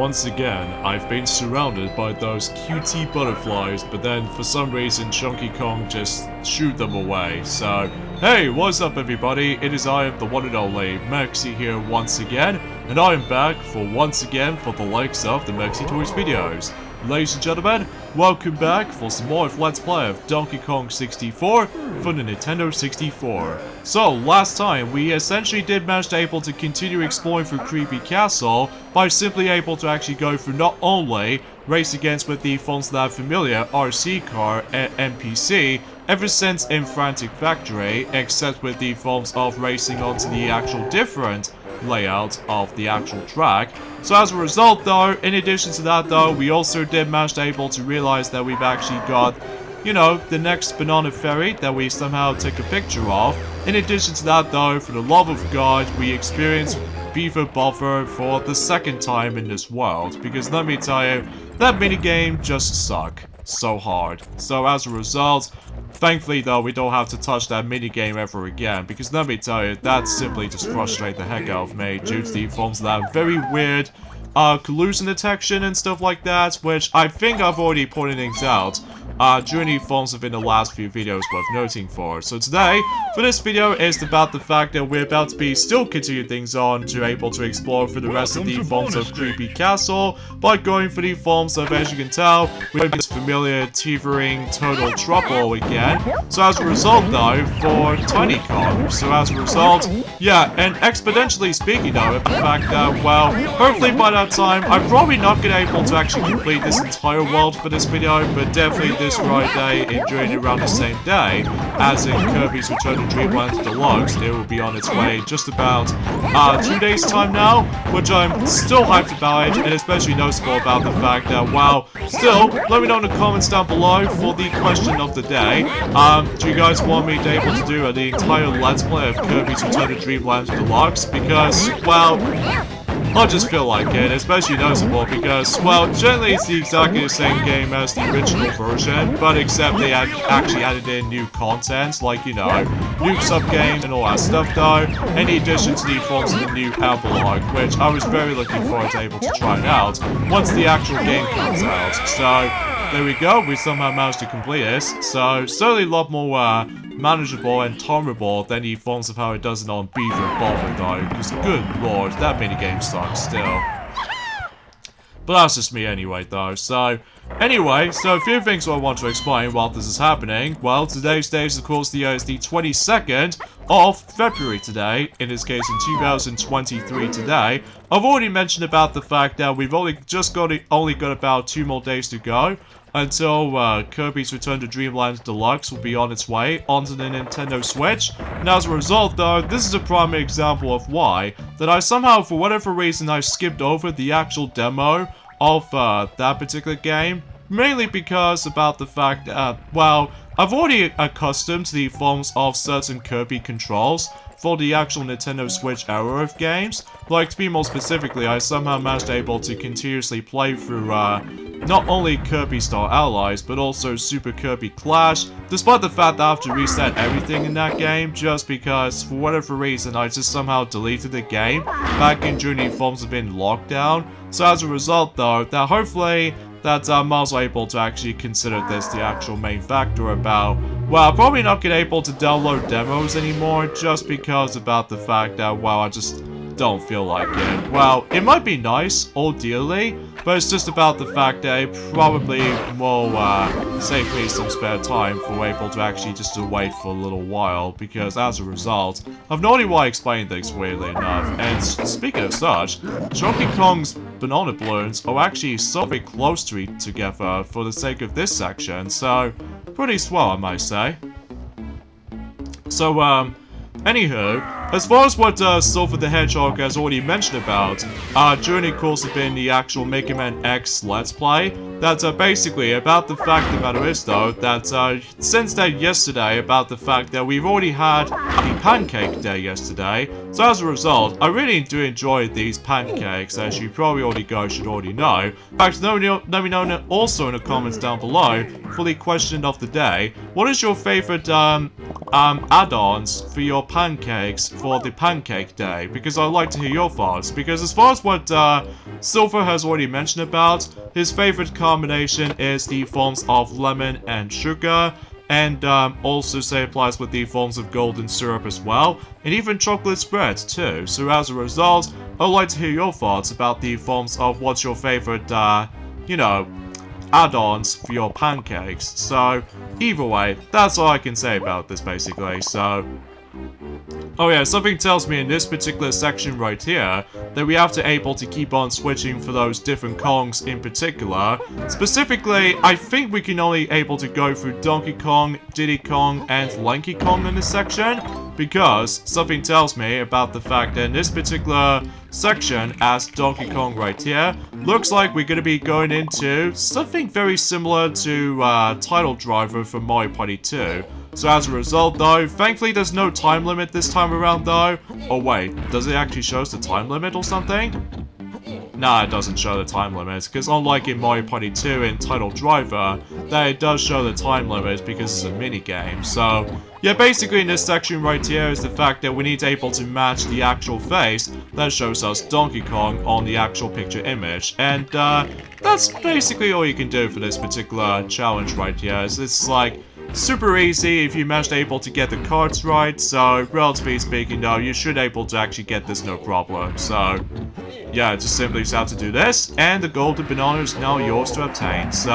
once again, I've been surrounded by those cutie butterflies, but then for some reason Donkey Kong just shoot them away. So, hey, what's up everybody? It is I, the one and only Mexi here once again, and I am back for the likes of the Mexi Toys videos. Ladies and gentlemen, welcome back for some more of Let's Play of Donkey Kong 64 for the Nintendo 64. So, last time we essentially did manage to continue exploring through Creepy Castle by simply able to actually go through not only race against with the phones that are familiar RC car and NPC ever since in Frantic Factory, except with the forms of racing onto the actual different layout of the actual track. So as a result though, in addition to that though, we also did manage to realize that we've actually got, you know, the next Banana Ferry that we somehow took a picture of. In addition to that though, for the love of God, we experienced Beaver Buffer for the second time in this world, because let me tell you, that minigame just sucked so hard. So as a result, thankfully though, we don't have to touch that minigame ever again, because let me tell you, that simply just frustrated the heck out of me due to the forms of that very weird collusion detection and stuff like that, which I think I've already pointed things out during the forms within the last few videos worth noting for. So today, for this video, is about the fact that we're about to be still continue things on to able to explore for the rest of the forms of Creepy Castle by going for the forms of, as you can tell, with this familiar teetering Turtle Trouble again. So as a result though, for Tiny Kong, so as a result, yeah, and exponentially speaking though, of the fact that, well, hopefully by that time, I'm probably not going to be able to actually complete this entire world for this video, but definitely this Friday, during around the same day, as in Kirby's Return to Dreamland Deluxe, it will be on its way just about 2 days time now, which I'm still hyped about it, and especially noticeable about the fact that, well, still, let me know in the comments down below for the question of the day. Do you guys want me to be able to do the entire Let's Play of Kirby's Return to Dreamland Deluxe? Because, well, I just feel like it, especially noticeable because, well, generally it's exactly the same game as the original version, but except they actually added in new content, like, you know, new sub-games and all that stuff though, in addition to the forms of the new epilogue, which I was very looking forward to able to try it out once the actual game comes out. So, there we go, we somehow managed to complete this, so certainly a lot more manageable and tolerable than the forms of how it does it on Beaver Buffer though, because good lord, that minigame sucks still. But that's just me anyway though, so anyway, so a few things I want to explain while this is happening. Well, today's date is of course the 22nd of February today, in this case in 2023 today. I've already mentioned about the fact that we've only got about 2 more days to go until Kirby's Return to Dreamland Deluxe will be on its way onto the Nintendo Switch. And as a result though, this is a prime example of why that I somehow, for whatever reason, I skipped over the actual demo of that particular game, mainly because about the fact that, well, I've already accustomed to the forms of certain Kirby controls for the actual Nintendo Switch era of games. Like, to be more specifically, I somehow managed to continuously play through not only Kirby Star Allies, but also Super Kirby Clash, despite the fact that I have to reset everything in that game, just because, for whatever reason, I just somehow deleted the game back in during the forms of in lockdown. So as a result though, that hopefully that I'm also able to actually consider this the actual main factor about, well, I'm probably not going to be able to download demos anymore, just because about the fact that, well, I just don't feel like it. Well, it might be nice, ideally, but it's just about the fact that it probably will save me some spare time for able to actually just to wait for a little while, because as a result, I've no idea why I explained things weirdly enough. And speaking of such, Donkey Kong's banana balloons are actually so very close to each together for the sake of this section, so pretty swell, I might say. So, anywho, as far as what Silver the Hedgehog has already mentioned about during the course of the actual Mega Man X Let's Play, that basically about the fact of the matter is though, that since that yesterday, about the fact that we've already had the Pancake Day yesterday, so as a result, I really do enjoy these pancakes, as you probably should already know. In fact, let me know also in the comments down below for the question of the day, what is your favorite add-ons for your pancakes for the Pancake Day, because I'd like to hear your thoughts. Because as far as what Silver has already mentioned about, his favorite combination is the forms of lemon and sugar, and also say applies with the forms of golden syrup as well, and even chocolate spread too. So as a result, I'd like to hear your thoughts about the forms of what's your favorite, add-ons for your pancakes. So either way, that's all I can say about this basically. So oh yeah, something tells me in this particular section right here that we have to able to keep on switching for those different Kongs in particular. Specifically, I think we can only able to go through Donkey Kong, Diddy Kong, and Lanky Kong in this section, because something tells me about the fact that in this particular section, as Donkey Kong right here, looks like we're going to be going into something very similar to Title Driver from Mario Party 2. So as a result though, thankfully there's no time limit this time around though. Oh wait, does it actually show us the time limit or something? Nah, it doesn't show the time limit, because unlike in Mario Party 2 in Title Driver, that it does show the time limit because it's a minigame. So yeah, basically in this section right here is the fact that we need to able to match the actual face that shows us Donkey Kong on the actual picture image. And that's basically all you can do for this particular challenge right here. It's like super easy if you manage able to get the cards right, so relatively speaking though, you should able to actually get this no problem. So yeah, just simply have to do this, and the golden banana is now yours to obtain. So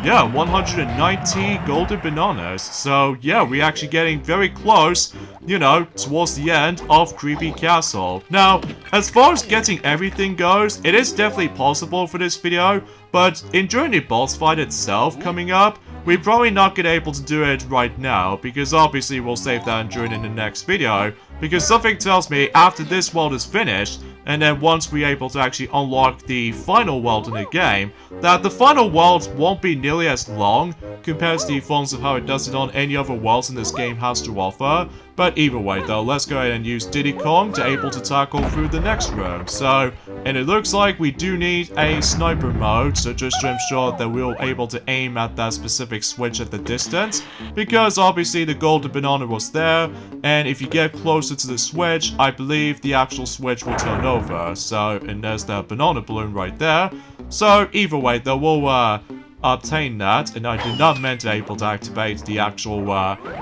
yeah, 190 golden bananas. So yeah, we're actually getting very close, you know, towards the end of Creepy Castle. Now, as far as getting everything goes, it is definitely possible for this video, but enjoying the boss fight itself coming up, we're probably not going to be able to do it right now, because obviously we'll save that and join in the next video, because something tells me after this world is finished, and then once we're able to actually unlock the final world in the game, that the final world won't be nearly as long compared to the forms of how it does it on any other worlds in this game has to offer. But either way though, let's go ahead and use Diddy Kong to able to tackle through the next room. So, and it looks like we do need a sniper mode, so just to ensure that we're able to aim at that specific switch at the distance, because obviously the golden banana was there, and if you get closer to the switch, I believe the actual switch will turn over. So, and there's the banana balloon right there. So either way though, we'll obtain that, and I did not meant to able to activate the actual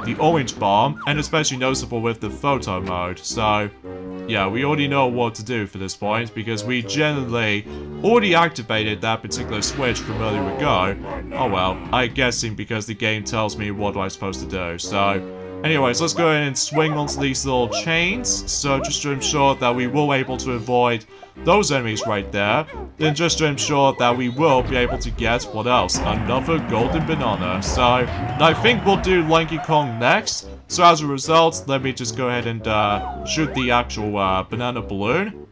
the orange bomb, and especially noticeable with the photo mode. So yeah, we already know what to do for this point, because we generally already activated that particular switch from earlier ago. Oh well, I'm guessing because the game tells me what I'm supposed to do. So anyways, let's go ahead and swing onto these little chains, so just to ensure that we will able to avoid those enemies right there, then just to ensure that we will be able to get, what else, another golden banana. So I think we'll do Lanky Kong next, so as a result, let me just go ahead and shoot the actual banana balloon.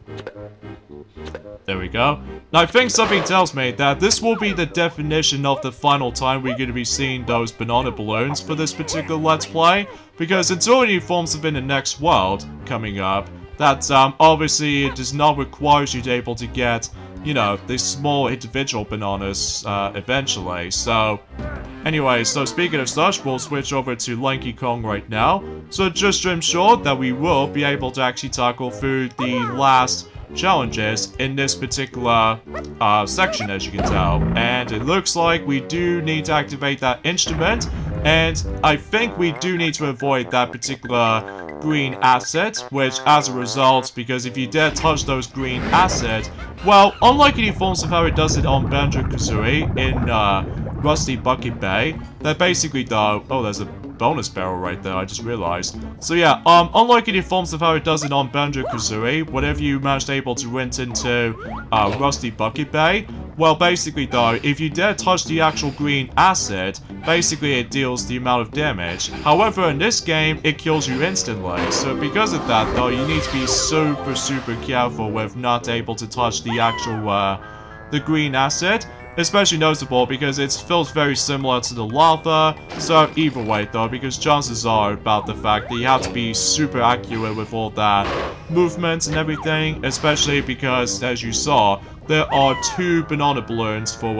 There we go. Now I think something tells me that this will be the definition of the final time we're going to be seeing those banana balloons for this particular Let's Play, because until any forms of in the next world coming up, that obviously it does not require you to able to get, you know, these small individual bananas eventually. So anyway, so speaking of such, we'll switch over to Lanky Kong right now. So just to ensure that we will be able to actually tackle through the last challenges in this particular section, as you can tell. And it looks like we do need to activate that instrument, and I think we do need to avoid that particular green acid, which as a result, because if you dare touch those green acid, well, unlike any forms of how it does it on Banjo-Kazooie in Rusty Bucket Bay, that basically though, oh, there's a bonus barrel right there, I just realized. So yeah, unlike any forms of how it does it on Banjo-Kazooie, whenever you managed able to rent into Rusty Bucket Bay, well, basically though, if you dare touch the actual green acid, basically it deals the amount of damage. However, in this game, it kills you instantly. So because of that though, you need to be super careful with not able to touch the actual, the green acid. Especially noticeable because it feels very similar to the lava. So either way though, because chances are about the fact that you have to be super accurate with all that movements and everything, especially because, as you saw, there are 2 banana balloons for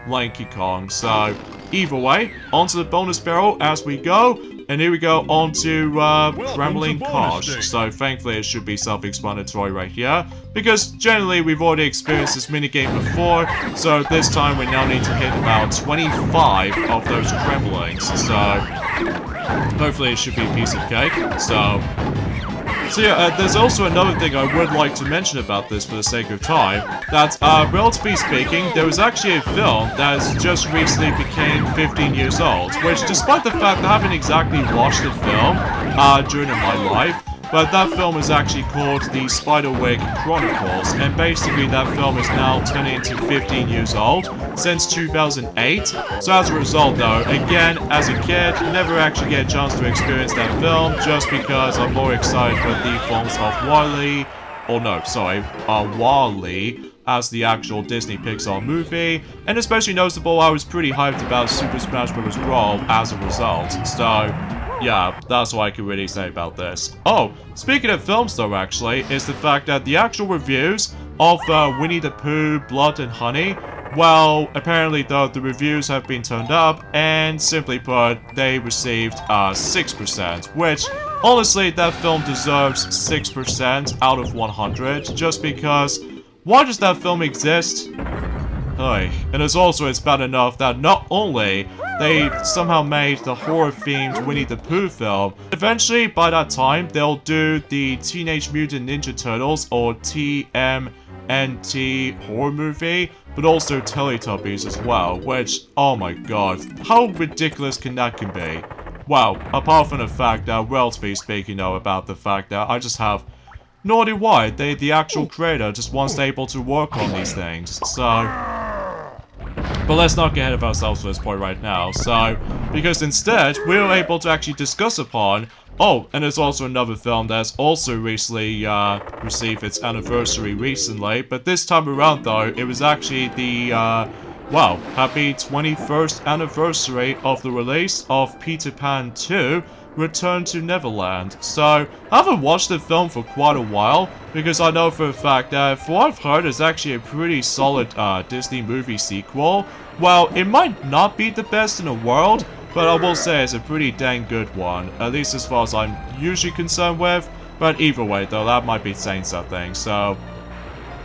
Lanky Kong. So either way, onto the bonus barrel as we go. and here we go on to Kremlin to bonus Kosh. stage. So thankfully it should be self-explanatory right here, because generally we've already experienced this minigame before, so this time we now need to hit about 25 of those Kremlins, so hopefully it should be a piece of cake. So yeah, there's also another thing I would like to mention about this for the sake of time, that, relatively speaking, there was actually a film that has just recently became 15 years old, which, despite the fact that I haven't exactly watched the film, during my life, but that film is actually called The Spiderwick Chronicles, and basically that film is now turning into 15 years old since 2008. So as a result though, again, as a kid, never actually get a chance to experience that film just because I'm more excited for the films of WALL-E, WALL-E as the actual Disney Pixar movie, and especially noticeable, I was pretty hyped about Super Smash Bros. Brawl as a result, so yeah, that's what I can really say about this. Oh, speaking of films though actually, is the fact that the actual reviews of Winnie the Pooh, Blood and Honey, well, apparently though, the reviews have been turned up, and simply put, they received 6%, which, honestly, that film deserves 6% out of 100, just because, why does that film exist? And it's bad enough that not only they somehow made the horror-themed Winnie the Pooh film, eventually by that time they'll do the Teenage Mutant Ninja Turtles or TMNT horror movie, but also Teletubbies as well, which, oh my god, how ridiculous can that be? Well, apart from the fact that, relatively speaking though, about the fact that I just have no idea why the actual creator just wasn't able to work on these things, so... But let's not get ahead of ourselves for this point right now, so, because instead, we were able to actually discuss upon, oh, and there's also another film that's also recently, received its anniversary recently, but this time around though, it was actually the, well, happy 21st anniversary of the release of Peter Pan 2, Return to Neverland. So, I haven't watched the film for quite a while, because I know for a fact that, for what I've heard, it's actually a pretty solid Disney movie sequel. Well, it might not be the best in the world, but I will say it's a pretty dang good one, at least as far as I'm usually concerned with, but either way though, that might be saying something, so...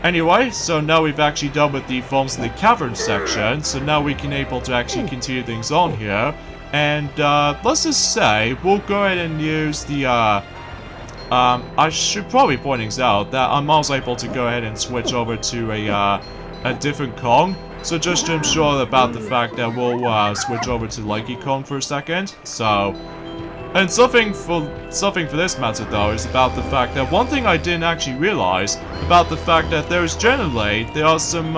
Anyway, so now we've actually done with the films in the cavern section, so now we can able to actually continue things on here. And, let's just say, we'll go ahead and use the, I should probably point things out that I'm also able to go ahead and switch over to a different Kong. So just to ensure about the fact that we'll, switch over to Lanky Kong for a second. So, and something for this matter though is about the fact that one thing I didn't actually realize about the fact that there are some,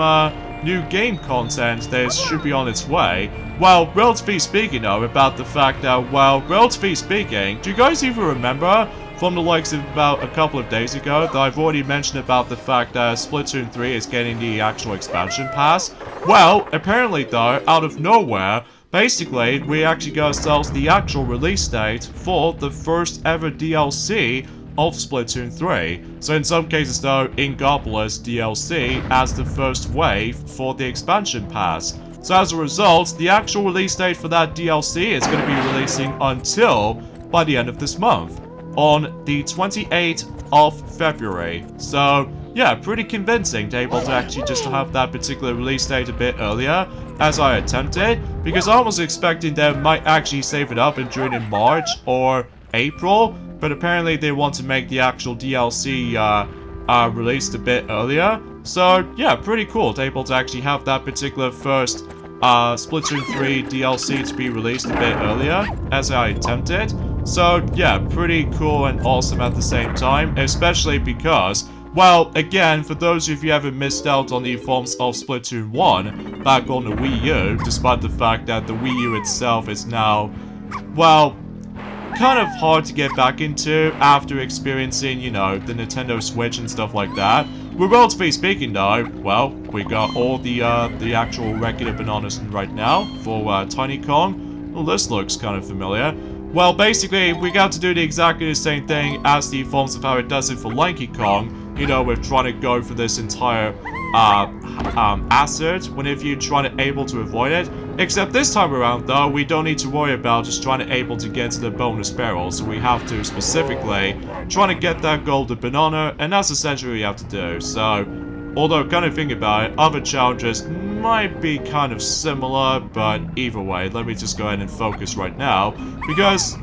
new game content that should be on its way. Well, relatively speaking though, about the fact that, well, relatively speaking, do you guys even remember from the likes of about a couple of days ago that I've already mentioned about the fact that Splatoon 3 is getting the actual expansion pass? Well, apparently though, out of nowhere, basically, we actually got ourselves the actual release date for the first ever DLC of Splatoon 3. So in some cases though, Ingopolis DLC as the first wave for the expansion pass. So as a result, the actual release date for that DLC is going to be releasing until by the end of this month, on the 28th of February. So yeah, pretty convincing to able to actually just have that particular release date a bit earlier, as I attempted, because I was expecting they might actually save it up and do it in March or April, but apparently they want to make the actual DLC released a bit earlier. So yeah, pretty cool to able to actually have that particular first Splatoon 3 DLC to be released a bit earlier, as I attempted. So yeah, pretty cool and awesome at the same time, especially because, well, again, for those of you who haven't missed out on the forms of Splatoon 1 back on the Wii U, despite the fact that the Wii U itself is now, well, kind of hard to get back into after experiencing, you know, the Nintendo Switch and stuff like that. Well, relatively speaking though, well, we got all the actual regular bananas right now for Tiny Kong. Well, this looks kind of familiar. Well, basically, we got to do exactly the same thing as the forms of how it does it for Lanky Kong. You know, we're trying to go for this entire acid whenever you're trying to able to avoid it. Except this time around, though, we don't need to worry about just trying to able to get to the bonus barrel. So we have to specifically trying to get that golden banana, and that's essentially what you have to do. So, although kind of think about it, other challenges might be kind of similar, but either way, let me just go ahead and focus right now. Because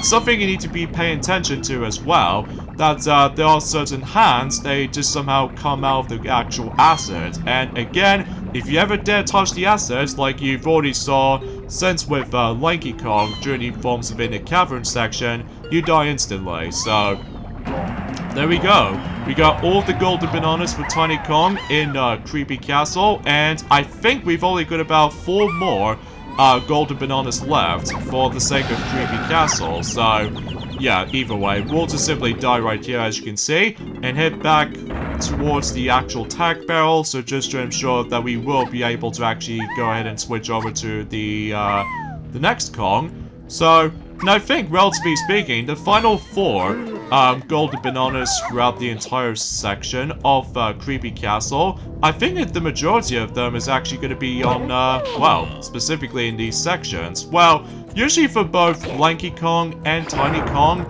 something you need to be paying attention to as well, that there are certain hands, they just somehow come out of the actual acid. And again, if you ever dare touch the acid, like you've already saw since with Lanky Kong during the forms of in the cavern section, you die instantly. So there we go. We got all the golden bananas for Tiny Kong in Creepy Castle, and I think we've only got about 4 more golden bananas left for the sake of Creepy Castle. So yeah, either way, we'll just simply die right here, as you can see, and head back towards the actual tag barrel. So just to ensure that we will be able to actually go ahead and switch over to the next Kong. So, and I think, relatively speaking, the final 4 golden bananas throughout the entire section of Creepy Castle, I think that the majority of them is actually going to be on, well, specifically in these sections. Well, usually for both Lanky Kong and Tiny Kong,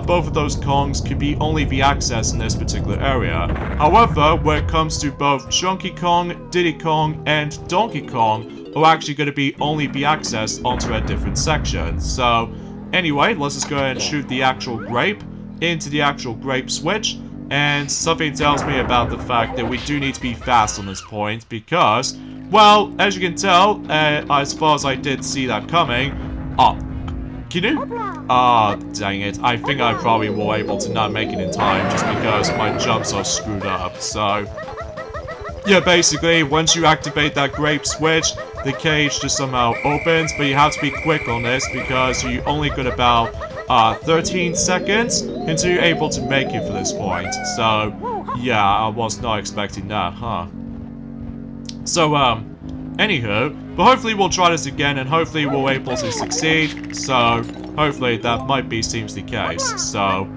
both of those Kongs can only be accessed in this particular area. However, when it comes to both Chunky Kong, Diddy Kong, and Donkey Kong, are actually going to only be accessed onto a different section. So, anyway, let's just go ahead and shoot the actual grape into the actual grape switch. And something tells me about the fact that we do need to be fast on this point because, well, as you can tell, as far as I did see that coming, can you? Dang it. I think I probably will able to not make it in time just because my jumps are screwed up. So, yeah, basically, once you activate that grape switch, the cage just somehow opens, but you have to be quick on this because you only got about 13 seconds until you're able to make it for this point. So, yeah, I was not expecting that, huh? So, anywho, but hopefully we'll try this again and hopefully we'll able to succeed. So, hopefully that seems the case. So,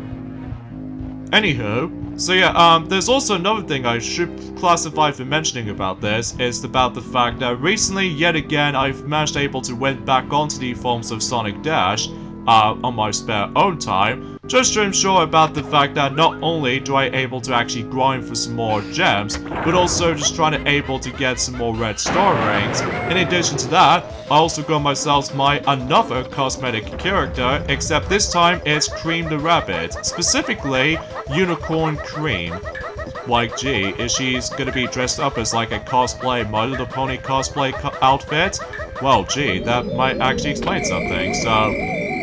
anywho, so yeah, there's also another thing I should classify for mentioning about this, is about the fact that recently, yet again, I've managed able to went back onto the forms of Sonic Dash, on my spare own time, just to ensure about the fact that not only do I able to actually grind for some more gems, but also just trying to able to get some more red star rings. In addition to that, I also got myself another cosmetic character, except this time it's Cream the Rabbit, specifically Unicorn Cream. Like, gee, is she gonna be dressed up as like a cosplay My Little Pony cosplay outfit? Well, gee, that might actually explain something. So,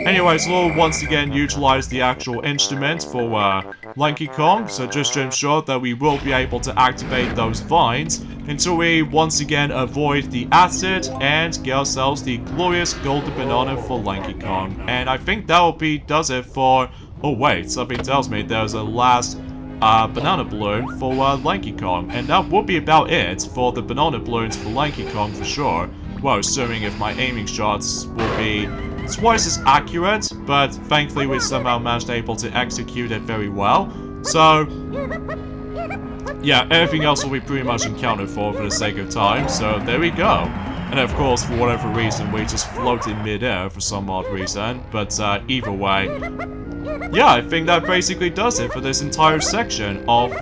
anyways, we'll once again utilize the actual instrument for Lanky Kong, so just to ensure that we will be able to activate those vines until we once again avoid the acid and get ourselves the glorious golden banana for Lanky Kong. And I think that does it for... Oh wait, something tells me there's a last banana balloon for Lanky Kong, and that will be about it for the banana balloons for Lanky Kong for sure. Well, assuming if my aiming shots will be twice as accurate, but thankfully we somehow managed able to execute it very well. So, yeah, everything else will be pretty much accounted for the sake of time, so there we go. And of course, for whatever reason, we just float in mid-air for some odd reason, but either way, yeah, I think that basically does it for this entire section of,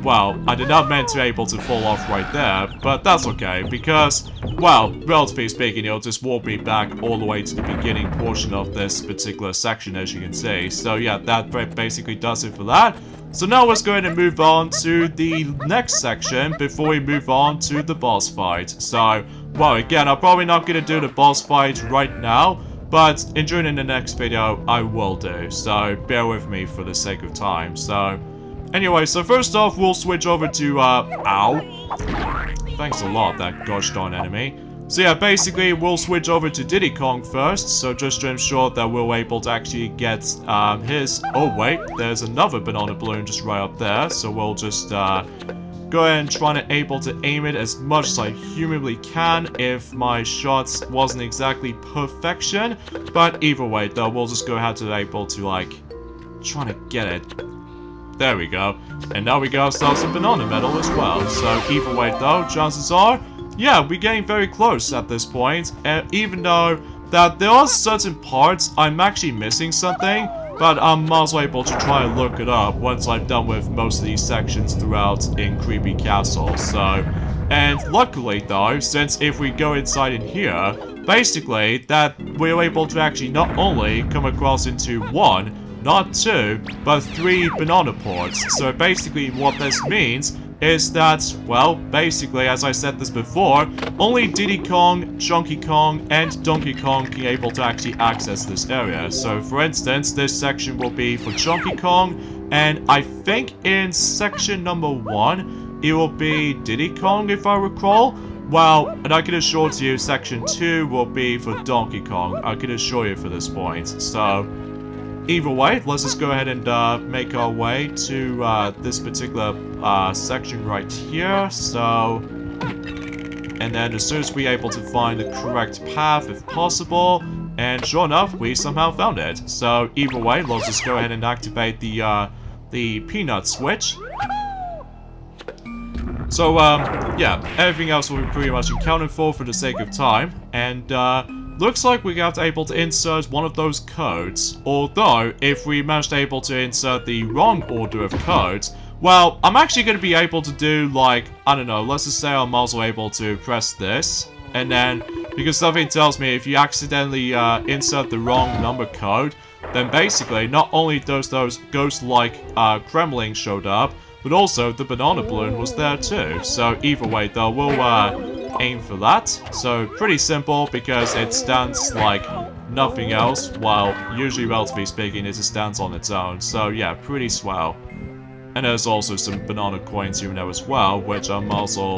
well, I did not meant to able to fall off right there, but that's okay, because, well, relatively speaking, it'll just warp me back all the way to the beginning portion of this particular section, as you can see. So yeah, that basically does it for that. So now let's go ahead and move on to the next section before we move on to the boss fight. So, well, again, I'm probably not going to do the boss fight right now, but in the next video, I will do. So, bear with me for the sake of time. So, anyway, so first off, we'll switch over to, ow. Thanks a lot, that gosh darn enemy. So yeah, basically, we'll switch over to Diddy Kong first, so just to ensure that we're able to actually get, his... Oh, wait, there's another banana balloon just right up there, so we'll just, go ahead and try to able to aim it as much as I humanly can if my shots wasn't exactly perfection. But either way, though, we'll just go ahead to able to, like, trying to get it. There we go. And now we got ourselves a banana medal as well. So either way though, chances are, yeah, we're getting very close at this point. And even though that there are certain parts I'm actually missing something, but I'm also able to try and look it up once I'm done with most of these sections throughout in Creepy Castle. So, and luckily though, since if we go inside in here, basically that we're able to actually not only come across into 1, not 2, but 3 banana ports. So basically what this means is that, well, basically, as I said this before, only Diddy Kong, Chunky Kong, and Donkey Kong can be able to actually access this area. So, for instance, this section will be for Chunky Kong, and I think in section number 1, it will be Diddy Kong, if I recall. Well, and I can assure you, section 2 will be for Donkey Kong. I can assure you for this point. So, either way, let's just go ahead and make our way to this particular section right here. So, and then as soon as we're able to find the correct path, if possible, and sure enough, we somehow found it. So either way, let's just go ahead and activate the peanut switch. So yeah, everything else will be pretty much accounted for the sake of time, and looks like we got able to insert one of those codes, although if we managed able to insert the wrong order of codes, well, I'm actually going to be able to do, like, I don't know, let's just say I'm also able to press this, and then, because something tells me if you accidentally insert the wrong number code, then basically not only does those ghost-like Kremlings showed up, but also the banana balloon was there too. So either way though, we'll aim for that. So pretty simple because it stands like nothing else, while usually, relatively speaking, it just stands on its own. So yeah, pretty swell. And there's also some banana coins here and there as well, which I'm also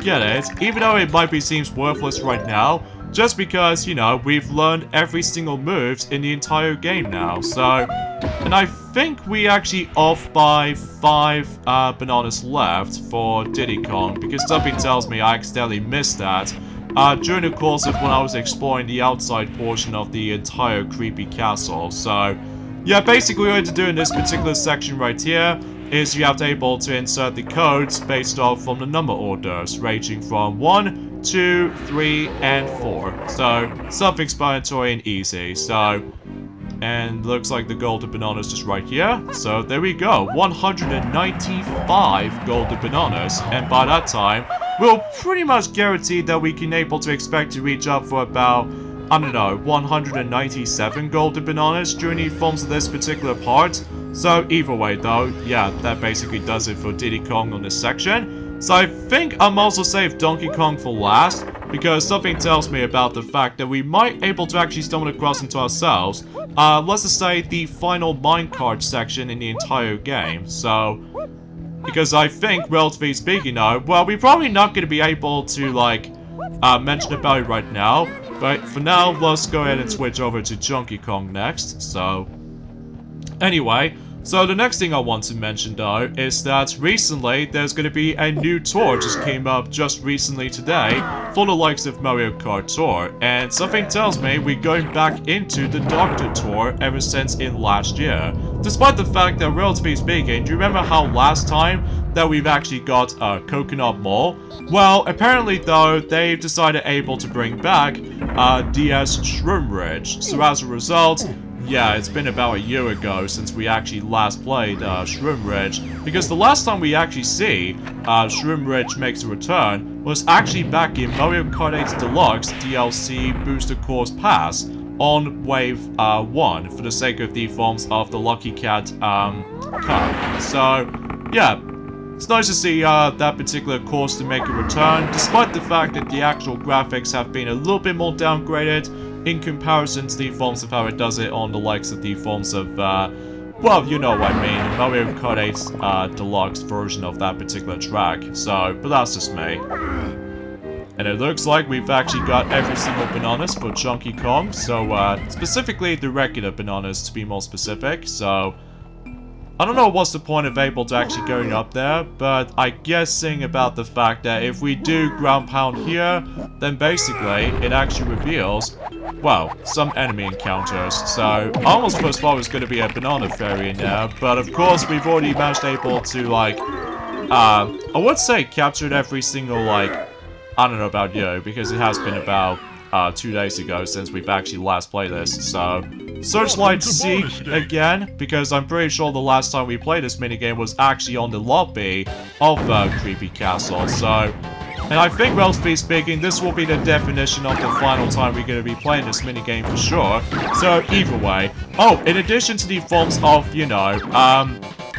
get it, even though it might be seems worthless right now, just because, you know, we've learned every single move in the entire game now. So, and I think we actually off by 5 bananas left for Diddy Kong, because something tells me I accidentally missed that during the course of when I was exploring the outside portion of the entire Creepy Castle. So, yeah, basically what you have to do in this particular section right here is you have to able to insert the codes based off from the number orders, ranging from 1, 2, 3, and 4. So, self-explanatory and easy. So, and looks like the golden bananas just right here. So, there we go. 195 golden bananas. And by that time, we'll pretty much guarantee that we can able to expect to reach up for about, I don't know, 197 golden bananas during the forms of this particular part. So either way though, yeah, that basically does it for Diddy Kong on this section. So I think I'm also save Donkey Kong for last, because something tells me about the fact that we might able to actually stumble across into ourselves, let's just say the final minecart section in the entire game. So, because I think, relatively speaking though, well, we're probably not going to be able to, like, mention about it right now. But for now, let's go ahead and switch over to Donkey Kong next. So, anyway, so the next thing I want to mention though is that recently there's going to be a new tour just came up just recently today for the likes of Mario Kart Tour, and something tells me we're going back into the Doctor Tour ever since in last year. Despite the fact that, relatively speaking, do you remember how last time that we've actually got Coconut Mall? Well, apparently though, they've decided able to bring back DS Shroom Ridge. So as a result, yeah, it's been about a year ago since we actually last played Shroom Ridge, because the last time we actually see Shroom Ridge makes a return was actually back in Mario Kart 8 Deluxe DLC Booster Course Pass on Wave 1 for the sake of the forms of the Lucky Cat Cup. So, yeah, it's nice to see that particular course to make a return, despite the fact that the actual graphics have been a little bit more downgraded in comparison to the forms of how it does it on the likes of the forms of, well, you know what I mean, Mario Kart 8 Deluxe version of that particular track. So, but that's just me. And it looks like we've actually got every single bananas for Donkey Kong, so, specifically the regular bananas to be more specific, so, I don't know what's the point of able to actually going up there, but I'm guessing about the fact that if we do ground pound here, then basically it actually reveals, well, some enemy encounters. So I almost first thought it was going to be a banana fairy in there, but of course we've already managed able to, like, I would say captured every single, like, I don't know about you, because it has been about 2 days ago since we've actually last played this, so Searchlight Seek again, because I'm pretty sure the last time we played this minigame was actually on the lobby of Creepy Castle, so, and I think, relatively speaking, this will be the definition of the final time we're going to be playing this minigame for sure, so either way. Oh, in addition to the forms of, you know,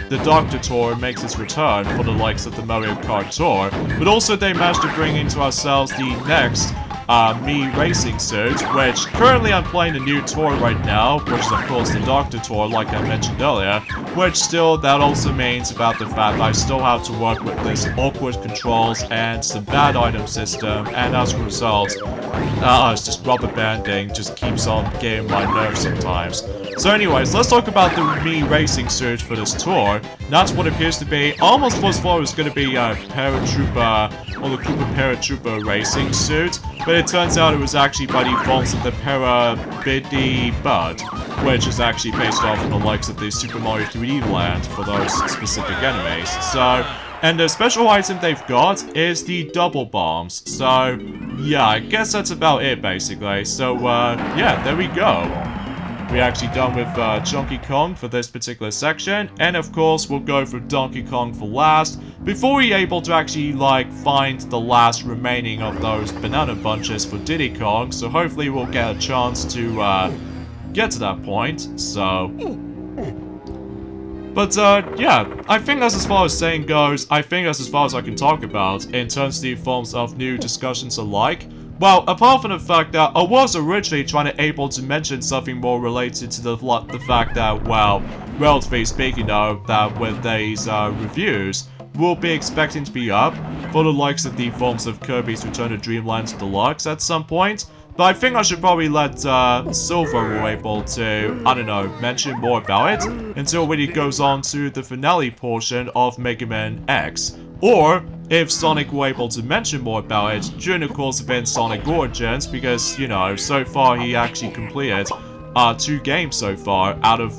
the Doctor Tour makes its return for the likes of the Mario Kart Tour, but also they managed to bring into ourselves the next Mii Racing suit, which currently I'm playing the new tour right now, which is of course the Doctor Tour, like I mentioned earlier, which still, that also means about the fact I still have to work with this awkward controls and some bad item system, and as a result, it's just rubber banding just keeps on getting my nerves sometimes. So anyways, let's talk about the Mii Racing suit for this tour. That's what appears to be, almost first thought it was going to be a Paratrooper, or the Koopa Paratrooper Racing suit, but it turns out it was actually by the forms of the Parabiddy Bud, which is actually based off of the likes of the Super Mario 3D Land for those specific enemies. So, and the special item they've got is the Double Bombs. So, yeah, I guess that's about it basically. So, yeah, there we go. We're actually done with Donkey Kong for this particular section, and of course we'll go for Donkey Kong for last, before we're able to actually, like, find the last remaining of those banana bunches for Diddy Kong, so hopefully we'll get a chance to get to that point, so... But, yeah, I think that's as far as saying goes. I think that's as far as I can talk about in terms of the forms of new discussions alike. Well, apart from the fact that I was originally trying to able to mention something more related to the fact that, well, relatively speaking though, that with these reviews, we'll be expecting to be up for the likes of the forms of Kirby's Return to Dreamland Deluxe at some point. But I think I should probably let Silver be able to, I don't know, mention more about it until when it goes on to the finale portion of Mega Man X. Or, if Sonic were able to mention more about it during the course of Sonic Origins, because, you know, so far he actually completed 2 games so far out of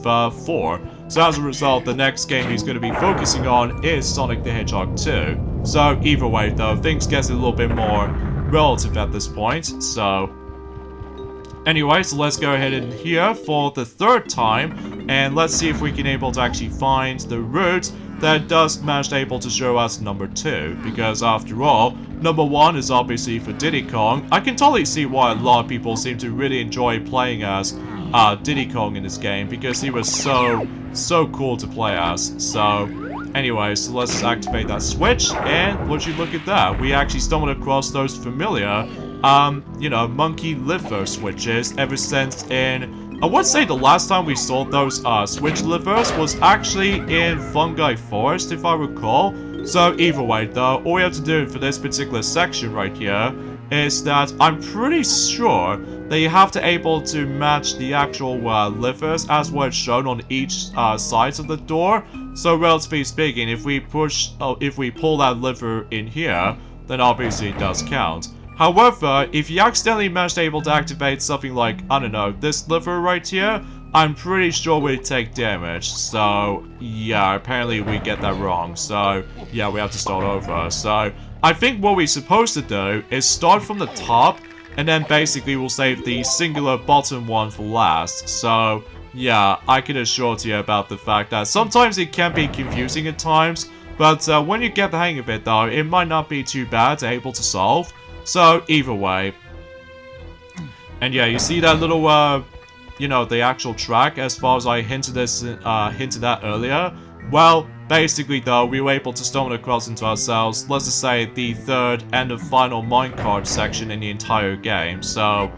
4. So as a result, the next game he's going to be focusing on is Sonic the Hedgehog 2. So either way though, things get a little bit more relative at this point, so... Anyway, so let's go ahead in here for the 3rd time, and let's see if we can able to actually find the route that does manage able to show us number 2, because after all, number 1 is obviously for Diddy Kong. I can totally see why a lot of people seem to really enjoy playing as Diddy Kong in this game, because he was so cool to play as. So, anyway, so let's activate that switch, and would you look at that, we actually stumbled across those familiar you know, monkey liver switches ever since in, I would say the last time we saw those switch livers was actually in Fungi Forest, if I recall. So either way though, all we have to do for this particular section right here is that I'm pretty sure that you have to able to match the actual livers as what is shown on each side of the door. So relatively speaking, if we pull that liver in here, then obviously it does count. However, if you accidentally manage to able to activate something like, I don't know, this lever right here, I'm pretty sure we take damage. So, yeah, apparently we get that wrong. So, yeah, we have to start over. So, I think what we're supposed to do is start from the top, and then basically we'll save the singular bottom one for last. So, yeah, I can assure you about the fact that sometimes it can be confusing at times, but when you get the hang of it though, it might not be too bad to able to solve. So, either way. And yeah, you see that little, you know, the actual track, as far as I hinted at earlier? Well, basically though, we were able to stumble across into ourselves, let's just say, the 3rd and the final minecart section in the entire game, so...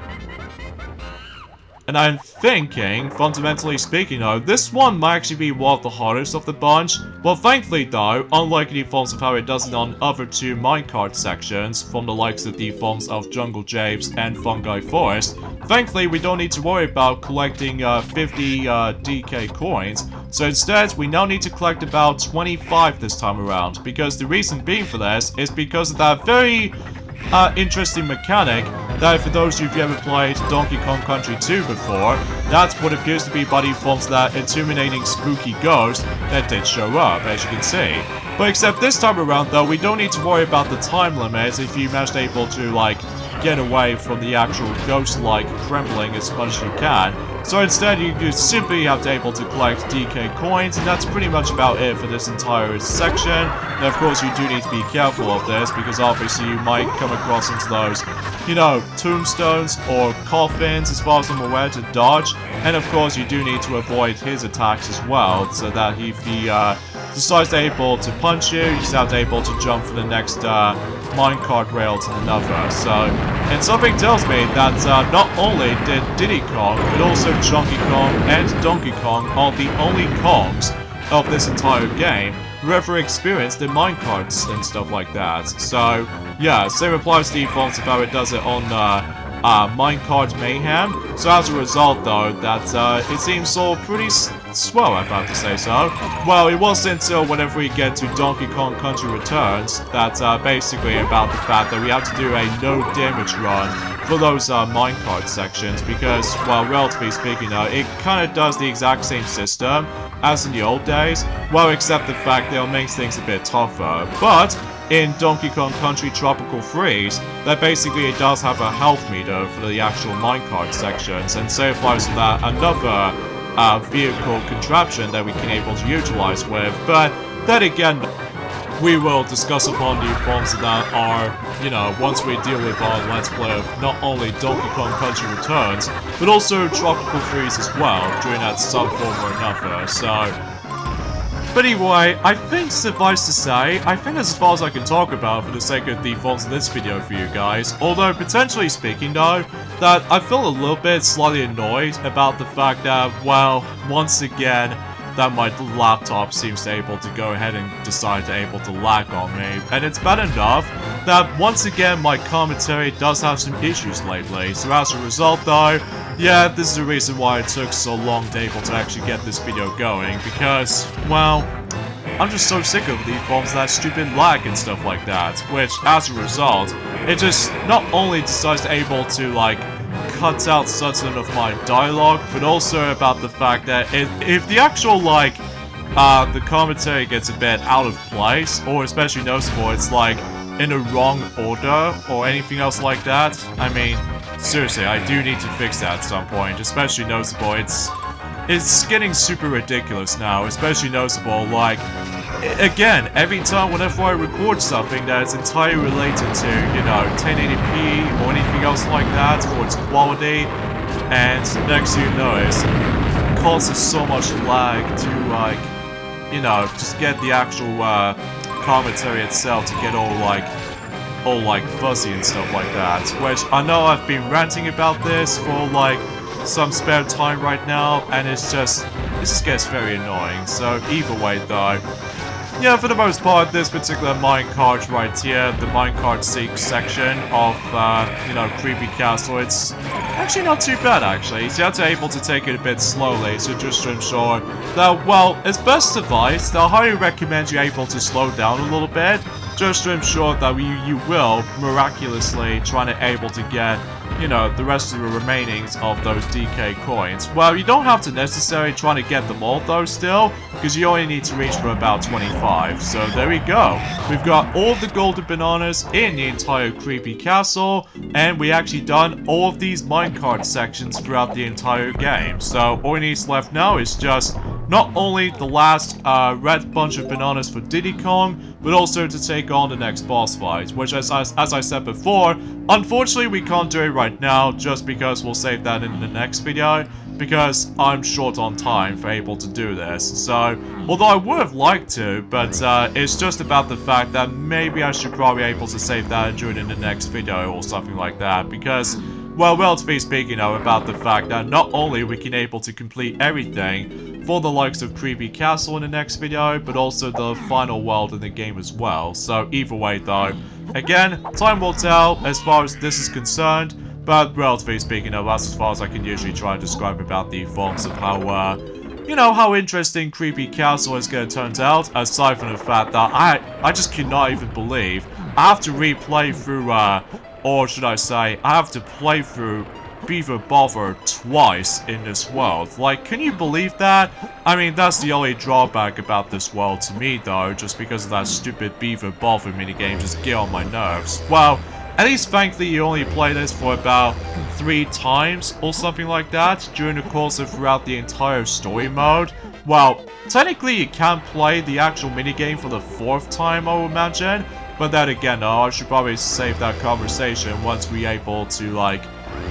And I'm thinking, fundamentally speaking though, this one might actually be one of the hardest of the bunch. Well, thankfully though, unlike the forms of how it does it on other 2 minecart sections, from the likes of the forms of Jungle Japes and Fungi Forest, thankfully we don't need to worry about collecting 50 DK coins, So instead, we now need to collect about 25 this time around, because the reason being for this is because of that very interesting mechanic that, for those of you who've ever played Donkey Kong Country 2 before, that's what appears to be by default that intimidating spooky ghost that did show up, as you can see. But except this time around though, we don't need to worry about the time limit if you manage able to, like, get away from the actual ghost-like trembling as much as you can. So instead, you just simply have to able to collect DK coins, and that's pretty much about it for this entire section. Now, of course, you do need to be careful of this, because obviously you might come across into those, you know, tombstones or coffins, as far as I'm aware, to dodge. And of course, you do need to avoid his attacks as well, so that if he decides to able to punch you, you just have to able to jump for the next minecart rail to another. So, and something tells me that not only did Diddy Kong, but also Chunky Kong and Donkey Kong are the only Kongs of this entire game who ever experienced the minecarts and stuff like that. So, yeah, same applies to defaults of how it does it on Minecart Mayhem. So as a result though, that it seems all pretty swell, I'm about to say so. Well, it wasn't until whenever we get to Donkey Kong Country Returns that basically about the fact that we have to do a no damage run for those minecart sections, because, well, relatively speaking it kind of does the exact same system as in the old days, well, except the fact that it makes things a bit tougher. But in Donkey Kong Country Tropical Freeze, that basically it does have a health meter for the actual minecart sections, and so applies to that another vehicle contraption that we can able to utilize with. But then again, we will discuss upon the forms that are, you know, once we deal with our Let's Play of not only Donkey Kong Country Returns, but also Tropical Freeze as well, during that some form or another. So, but anyway, I think suffice to say, I think that's as far as I can talk about for the sake of the defaults of this video for you guys. Although, potentially speaking though, that I feel a little bit slightly annoyed about the fact that, well, once again, that my laptop seems to able to go ahead and decide to able to lag on me. And it's bad enough that once again my commentary does have some issues lately. So as a result though, yeah, this is the reason why it took so long to able to actually get this video going, because, well, I'm just so sick of the forms of that stupid lag and stuff like that, which as a result, it just not only decides to able to, like, cut out certain of my dialogue, but also about the fact that if the actual, like, the commentary gets a bit out of place, or especially noticeable, it's like in a wrong order, or anything else like that, I mean, seriously, I do need to fix that at some point, especially noticeable, it's getting super ridiculous now, especially noticeable, like, again, every time whenever I record something that is entirely related to, you know, 1080p or anything else like that, for its quality, and next thing you know, it causes so much lag to, like, you know, just get the actual commentary itself to get all like fuzzy and stuff like that, which I know I've been ranting about this for like some spare time right now, and it just gets very annoying. So either way though, yeah, for the most part, this particular minecart right here, the minecart section of, you know, Creepy Castle, it's actually not too bad, actually. So you have to able to take it a bit slowly, so just to ensure that, well, as best advice, I highly recommend you able to slow down a little bit, just to ensure that you will miraculously try to able to get, you know, the rest of the remainings of those DK coins. Well, you don't have to necessarily try to get them all though still, because you only need to reach for about 25. So there we go. We've got all the golden bananas in the entire Creepy Castle, and we actually done all of these minecart sections throughout the entire game. So all we need left now is just not only the last red bunch of bananas for Diddy Kong, but also to take on the next boss fight, which as I said before, unfortunately we can't do it right now, just because we'll save that in the next video, because I'm short on time for able to do this. So, although I would have liked to, but it's just about the fact that maybe I should probably able to save that and do it in the next video or something like that, because, well, relatively speaking though, about the fact that not only we can able to complete everything for the likes of Creepy Castle in the next video, but also the final world in the game as well. So either way though, again, time will tell as far as this is concerned, but relatively speaking though, that's as far as I can usually try to describe about the forms of how, you know, how interesting Creepy Castle is gonna turn out, aside from the fact that I just cannot even believe I have to replay through, or should I say, I have to play through Beaver Bother twice in this world. Like, can you believe that? I mean, that's the only drawback about this world to me, though, just because of that stupid Beaver Bother minigame just get on my nerves. Well, at least thankfully you only play this for about 3 times or something like that during the course of throughout the entire story mode. Well, technically you can play the actual minigame for the 4th time, I would imagine. But then again, though, I should probably save that conversation once we're able to, like,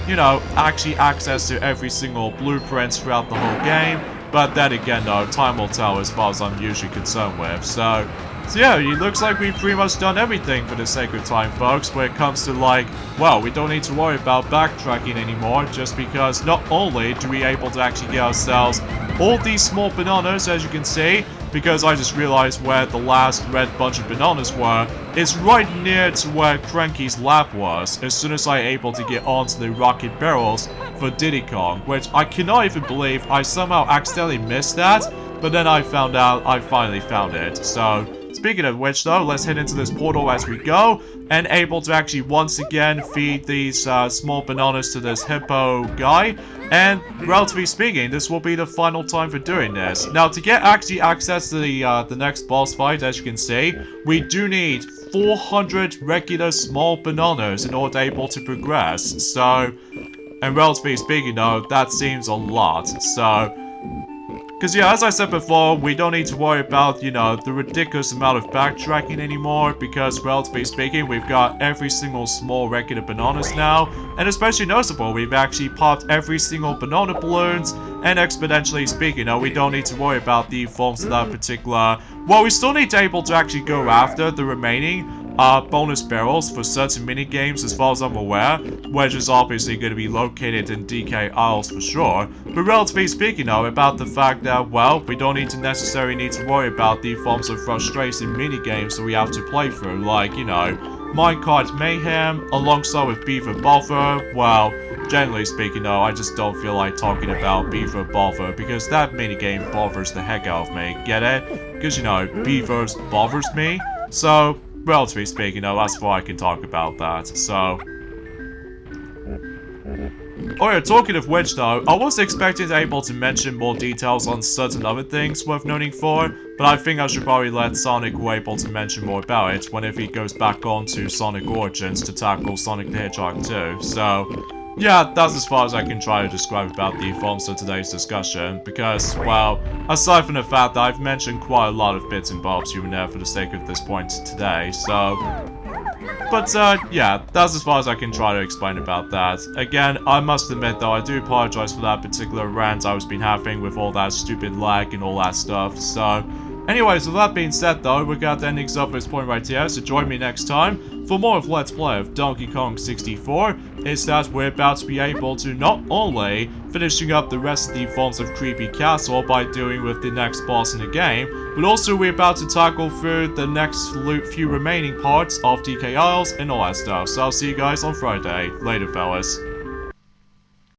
you know, actually access to every single blueprint throughout the whole game. But then again, though, time will tell as far as I'm usually concerned with. So yeah, it looks like we've pretty much done everything for the sake of time, folks, when it comes to, like, well, we don't need to worry about backtracking anymore, just because not only do we able to actually get ourselves all these small bananas, as you can see, because I just realized where the last red bunch of bananas were, it's right near to where Cranky's lab was, as soon as I able to get onto the rocket barrels for Diddy Kong, which I cannot even believe I somehow accidentally missed that, but then I found out I finally found it. So speaking of which, though, let's head into this portal as we go, and able to actually once again feed these small bananas to this hippo guy. And relatively speaking, this will be the final time for doing this. Now, to get actually access to the next boss fight, as you can see, we do need 400 regular small bananas in order to able to progress. So, and relatively speaking, though, that seems a lot. So, because, yeah, as I said before, we don't need to worry about, you know, the ridiculous amount of backtracking anymore, because, relatively speaking, we've got every single small regular bananas now, and especially noticeable, we've actually popped every single banana balloons, and exponentially speaking, we don't need to worry about the forms of that particular. Well, we still need to able to actually go after the remaining bonus barrels for certain minigames as far as I'm aware, which is obviously going to be located in DK Isles for sure. But relatively speaking, though, about the fact that, well, we don't necessarily need to worry about the forms of frustration minigames that we have to play through, like, you know, Minecart Mayhem, alongside with Beaver Bother. Well, generally speaking, though, I just don't feel like talking about Beaver Bother, because that minigame bothers the heck out of me, get it? Because, you know, Beavers bothers me, so relatively speaking, though, that's why I can talk about that, so. Oh yeah, talking of which, though, I was expecting to be able to mention more details on certain other things worth noting for, but I think I should probably let Sonic be able to mention more about it whenever he goes back on to Sonic Origins to tackle Sonic the Hedgehog 2, so. Yeah, that's as far as I can try to describe about the forms of today's discussion, because, well, aside from the fact that I've mentioned quite a lot of bits and bobs here and there for the sake of this point today, so. But, yeah, that's as far as I can try to explain about that. Again, I must admit, though, I do apologize for that particular rant I was been having with all that stupid lag and all that stuff, so. Anyways, with that being said, though, we're going to end things up at this point right here, so join me next time for more of Let's Play of Donkey Kong 64. It's that we're about to be able to not only finishing up the rest of the forms of Creepy Castle by doing with the next boss in the game, but also we're about to tackle through the next few remaining parts of DK Isles and all that stuff. So I'll see you guys on Friday. Later, fellas.